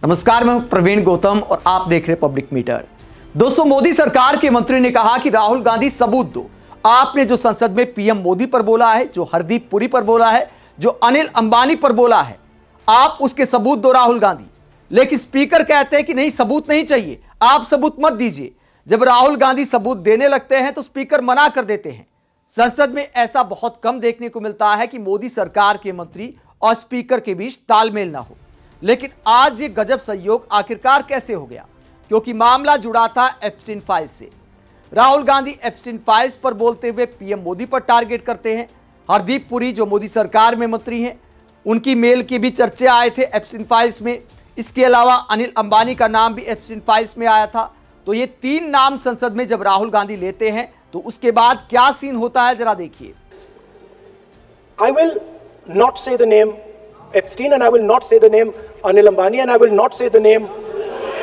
नमस्कार, मैं प्रवीण गौतम और आप देख रहे पब्लिक मीटर। दोस्तों, मोदी सरकार के मंत्री ने कहा कि राहुल गांधी सबूत दो। आपने जो संसद में पीएम मोदी पर बोला है, जो हरदीप पुरी पर बोला है, जो अनिल अंबानी पर बोला है, आप उसके सबूत दो राहुल गांधी। लेकिन स्पीकर कहते हैं कि नहीं, सबूत नहीं चाहिए, आप सबूत मत दीजिए। जब राहुल गांधी सबूत देने लगते हैं तो स्पीकर मना कर देते हैं। संसद में ऐसा बहुत कम देखने को मिलता है कि मोदी सरकार के मंत्री और स्पीकर के बीच तालमेल ना हो। लेकिन आज ये गजब संयोग आखिरकार कैसे हो गया? क्योंकि मामला जुड़ा था एप्स्टीन फाइल्स से। राहुल गांधी एप्स्टीन फाइल्स पर बोलते हुए पीएम मोदी पर टारगेट करते हैं। हरदीप पुरी जो मोदी सरकार में मंत्री हैं, उनकी मेल के भी चर्चे आए थे एप्स्टीन फाइल्स में। इसके अलावा अनिल अंबानी का नाम भी एप्स्टीन फाइल्स में आया था। तो ये तीन नाम संसद में जब राहुल गांधी लेते हैं तो उसके बाद क्या सीन होता है, जरा देखिए। I will not say the name Epstein and I will not say the name Anil Ambani and I will not say the name.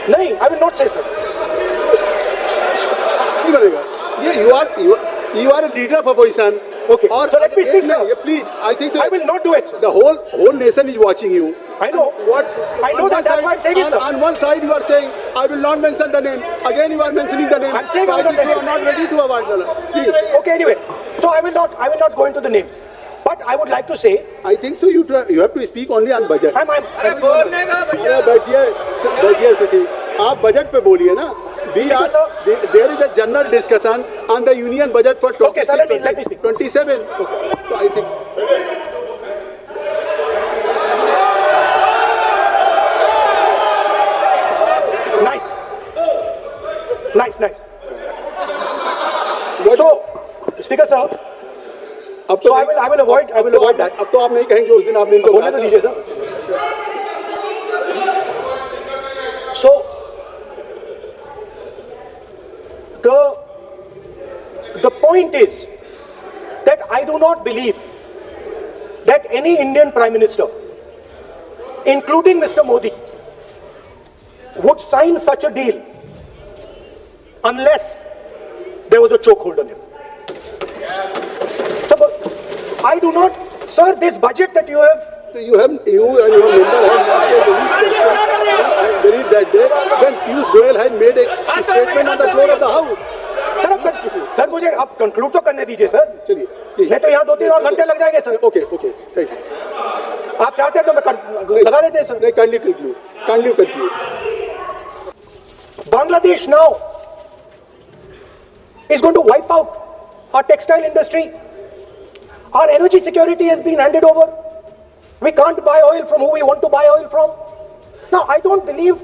No, I will not say so. You are a leader of opposition. Okay. So let me speak, sir. Please, I think so. I will not do it, sir. The whole nation is watching you. I know. I know that. That's why I'm saying it, sir. On one side you are saying I will not mention the name. Again you are mentioning the name. I'm saying I will not mention. You are not ready to avoid the please. Okay. Anyway, so I will not go into the names. But I would like to say. I think so. You have to speak only on budget. बैठिए किसी आप budget पे बोलिए ना. There is a general discussion on the union budget for 2027. Okay, sir, let me speak. 27. Okay. So I think. Nice. So, Speaker sir. अब तो I will avoid that. अब तो आप नहीं कहेंगे उस दिन आपने इनको बोलने तो दीजिए sir. So, the point is that I do not believe that any Indian Prime Minister, including Mr. Modi, would sign such a deal unless there was a chokehold on him. So, I do not, sir, this budget that you and your member have believe that day when Piyush Goyal had made a statement on the floor of the house. Sir मुझे आप conclude तो करने दीजिए sir. चलिए, नहीं तो यहाँ 2-3 और घंटे लग जाएंगे सर. Okay thank you. आप चाहते हैं तो मैं लगा देते हैं सर. नहीं, kindly conclude. Bangladesh now is going to wipe out our textile industry. Our energy security has been handed over. We can't buy oil from who we want to buy oil from. Now, I don't believe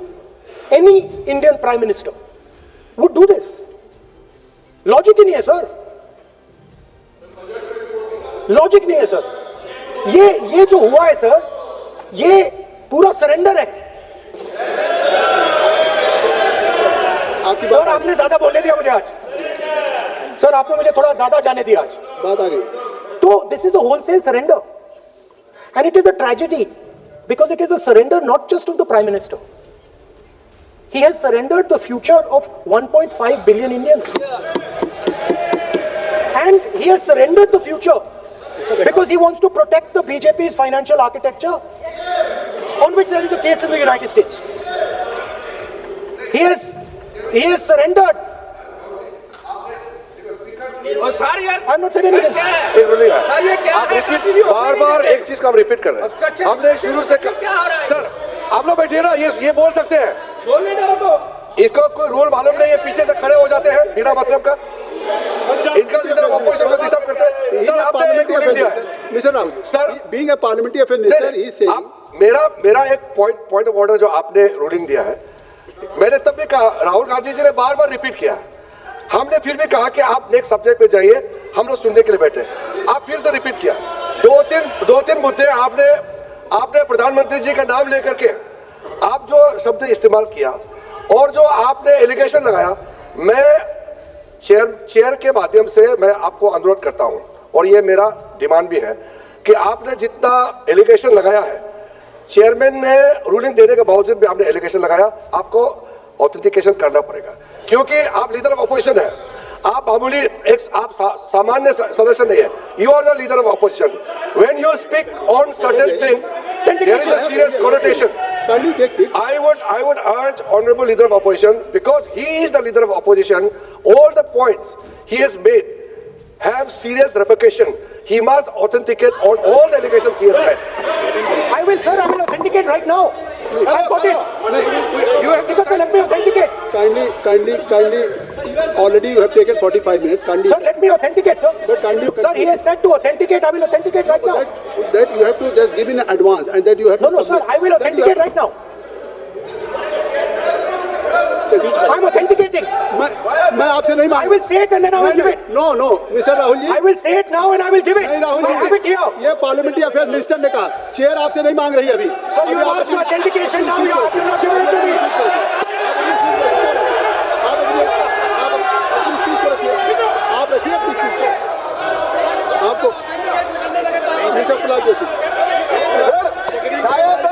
any Indian Prime Minister would do this. Logic ही नहीं है sir. Logic नहीं है sir. ये जो हुआ है sir, ये पूरा सरेंडर है. सर आपने ज्यादा बोलने दिया मुझे आज. सर आपने मुझे थोड़ा ज्यादा जाने दिया आज. बात आ गई. तो this is a wholesale surrender and it is a tragedy because it is a surrender not just of the Prime Minister. He has surrendered the future of 1.5 billion Indians. And he has surrendered the future because he wants to protect the BJP's financial architecture, on which there is a case in the United States. He has surrendered. I'm not saying anything. बार एक चीज का हम repeat कर रहे हैं. हमने शुरू से सर आप लोग बैठिए ना, ये बोल सकते हैं. इसको कोई रूल मालूम नहीं है, पीछे से खड़े हो जाते हैं बिना मतलब का. इनका लीडर ऑपोजिशन को डिस्टर्ब करते हैं. सर आपने एक रूलिंग दिया है mister Rahul. Sir being a parliamentary affair minister ही से मेरा एक पॉइंट ऑफ ऑर्डर जो आपने रूलिंग दिया है, मैंने तब भी कहा, राहुल गांधी जी ने बार रिपीट किया. हमने फिर भी कहा कि आप नेक्स्ट सब्जेक्ट पे जाइए, हम लोग सुनने के लिए बैठे. आप फिर से रिपीट किया. दो तीन मुद्दे आपने प्रधानमंत्री जी का नाम लेकर के आप जो शब्द इस्तेमाल किया और जो आपने एलिगेशन लगाया, मैं चेयर के माध्यम से मैं आपको अनुरोध करता हूं और ये मेरा डिमांड भी है कि आपने जितना एलिगेशन लगाया है, चेयरमैन ने रूलिंग देने के बावजूद भी आपने एलिगेशन लगाया, आपको ऑथेंटिकेशन करना पड़ेगा क्योंकि आप लीडर ऑफ अपोजिशन है. आप मामूली आप सामान्य सदस्य नहीं है. You are the leader of opposition. When you speak on certain thing, there is a serious connotation. kindly take seat. I would urge honorable leader of opposition, because he is the leader of opposition, all the points he has made have serious repercussion. He must authenticate on all the allegations he has made. I will, sir, I will authenticate right now. I've got it. You have Because sir, let me authenticate. Kindly. Already you have taken 45 minutes. Kindly. Sir, let me authenticate, sir. But kindly. Sir, he has said to authenticate. I will authenticate right now. That you have to just give in advance, and that you have to. No, sir, submit. I will That you authenticate have- right now. I'm authenticating. मैं आपसे नहीं I मांग will say it and then I will give it. No mister Rahul ji I will say it now and I will give it. नहीं Rahul I have it ji here. ये parliamentary affairs minister ने कहा chair आपसे नहीं मांग रही अभी So you ask for authentication now, you have not given it to me. आप रखिए अपनी सीट को आपको मिस्टर कुलाल जोशी शायद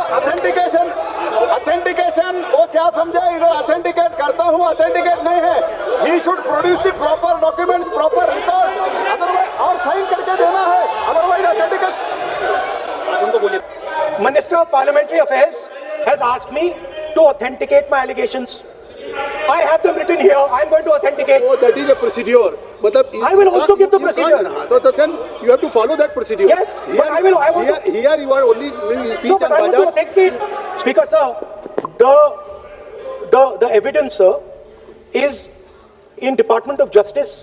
ऑथेंटिकेशन वो क्या समझे इधर ऑथेंटिकेट करता हूँ ऑथेंटिकेट नहीं है he should produce the proper document proper record otherwise और साइन करके देना है otherwise authenticate Minister of Parliamentary Affairs has asked me to authenticate my allegations. I have them written here. I am going to authenticate. Oh, that is a procedure. मतलब I will also give the procedure. So then you have to follow that procedure. Yes, but I want to- Here you are only doing speech No, but on I want to budget. authenticate. Speaker, sir, the evidence, sir, is in Department of Justice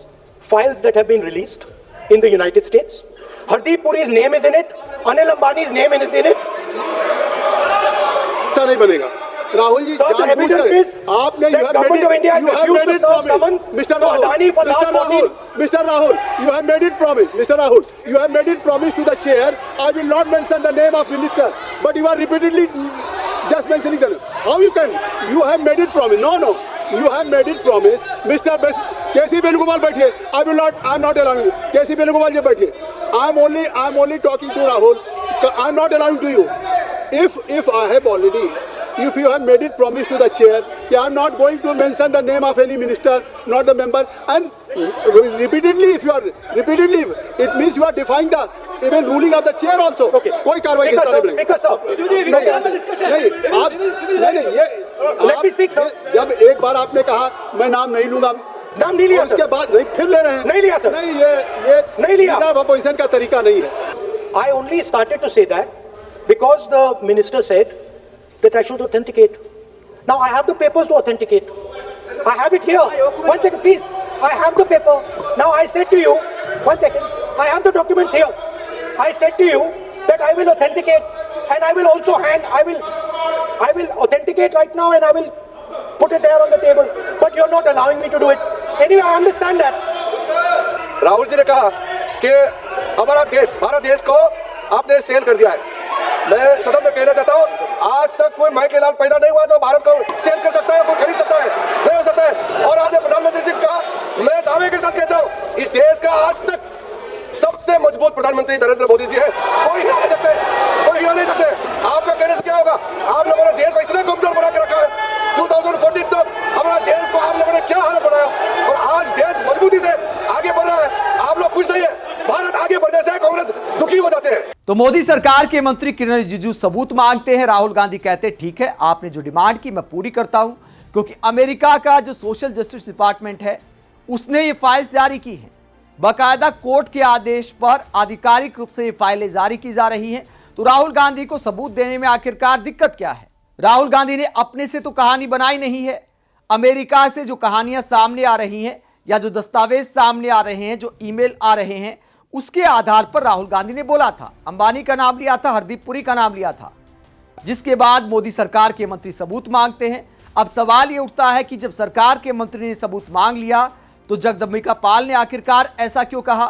files that have been released in the United States. Hardeep Puri's name is in it. Anil Ambani's name is in it. ऐसा नहीं बनेगा Rahul ji Sir, the evidence is आपने that government of India has refused to serve summons to Adani for last 14. Mr. Rahul, you have made it promise. Mr. Rahul, you have made it promise to the chair. I will not mention the name of minister, but you are repeatedly just mentioning the name. How you can? You have made it promise. No. You have made it promise. Mr. KC Venugopal बैठिए. I will not. I am not allowing you. KC Venugopal जी बैठिए. I am only talking to Rahul. I am not allowing to you. If I have already. If you have made it promise to the chair, I am not going to mention the name of any minister, not the member, and repeatedly, it means you are defying the even ruling of the chair also. Okay. कोई कार्रवाई Speaker, इस तरह नहीं sir, Speaker, sir. नहीं आप नहीं ये Let me speak, sir. जब एक बार आपने कहा मैं नाम नहीं लूंगा नाम नहीं लिया, उसके sir. बाद नहीं फिर ले रहे हैं नहीं लिया, sir. नहीं ये नहीं लिया. अपोजिशन का तरीका नहीं है I only started to say that because the minister said that I should authenticate. Now I have the papers to authenticate. I have it here. 1 second, please. I have the paper. Now I said to you, 1 second. I have the documents here. I said to you that I will authenticate, and I will also I will authenticate right now, and I will put it there on the table. But you're not allowing me to do it. Anyway, I understand that. Rahul ji ने कहा कि हमारा देश भारत देश को आपने cell कर दिया है। मैं सदन में कहना चाहता हूँ आज तक कोई माई के लाल पैदा नहीं हुआ जो भारत को सेल कर सकता है कोई खरीद सकता है नहीं हो सकता है। और आपने प्रधानमंत्री जी का मैं दावे के साथ कहता हूँ इस देश का आज तक सबसे मजबूत प्रधानमंत्री नरेंद्र मोदी जी है। कोई हिला नहीं सकते कोई हिला नहीं सकते। आपका कहने से क्या होगा? आप लोगों ने देश को इतना कमजोर बना के रखा है। 2014 तक हमारा देश को आप लोगों ने क्या हालत बनाया और आज देश मजबूती से आगे बढ़ रहा है। आप लोग खुश नहीं है। भारत आगे बढ़ने से कांग्रेस दुखी हो जाते हैं। तो मोदी सरकार के मंत्री किरण रिजिजू सबूत मांगते हैं। राहुल गांधी कहते ठीक है आपने जो डिमांड की मैं पूरी करता हूं क्योंकि अमेरिका का जो सोशल जस्टिस डिपार्टमेंट है उसने ये फाइल्स जारी की हैं। बाकायदा कोर्ट के आदेश पर आधिकारिक रूप से ये फाइलें जारी की जा रही हैं। तो राहुल गांधी को सबूत देने में आखिरकार दिक्कत क्या है? राहुल गांधी ने अपने से तो कहानी बनाई नहीं है। अमेरिका से जो कहानियां सामने आ रही हैं या जो दस्तावेज सामने आ रहे हैं, जो ईमेल आ रहे हैं, उसके आधार पर राहुल गांधी ने बोला था। अंबानी का नाम लिया था, हरदीप पुरी का नाम लिया था, जिसके बाद मोदी सरकार के मंत्री सबूत मांगते हैं। अब सवाल यह उठता है कि जब सरकार के मंत्री ने सबूत मांग लिया तो जगदम्बिका पाल ने आखिरकार ऐसा क्यों कहा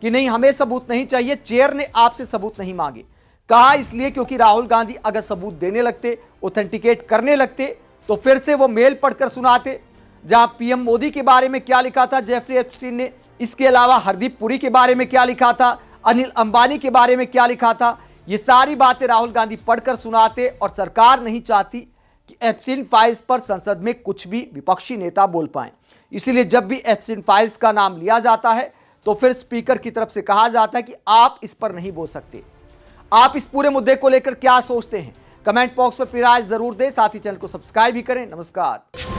कि नहीं हमें सबूत नहीं चाहिए, चेयर ने आपसे सबूत नहीं मांगे? कहा इसलिए क्योंकि राहुल गांधी अगर सबूत देने लगते, ऑथेंटिकेट करने लगते तो फिर से वो मेल पढ़कर सुनाते जहां पीएम मोदी के बारे में क्या लिखा था जेफरी एप्स्टीन ने, इसके अलावा हरदीप पुरी के बारे में क्या लिखा था, अनिल अंबानी के बारे में क्या लिखा था। ये सारी बातें राहुल गांधी पढ़कर सुनाते और सरकार नहीं चाहती कि एप्स्टीन फाइल्स पर संसद में कुछ भी विपक्षी नेता बोल पाएं। इसीलिए जब भी एप्स्टीन फाइल्स का नाम लिया जाता है तो फिर स्पीकर की तरफ से कहा जाता है कि आप इस पर नहीं बोल सकते। आप इस पूरे मुद्दे को लेकर क्या सोचते हैं? कमेंट बॉक्स में अपनी राय जरूर दें, साथ ही चैनल को सब्सक्राइब भी करें। नमस्कार।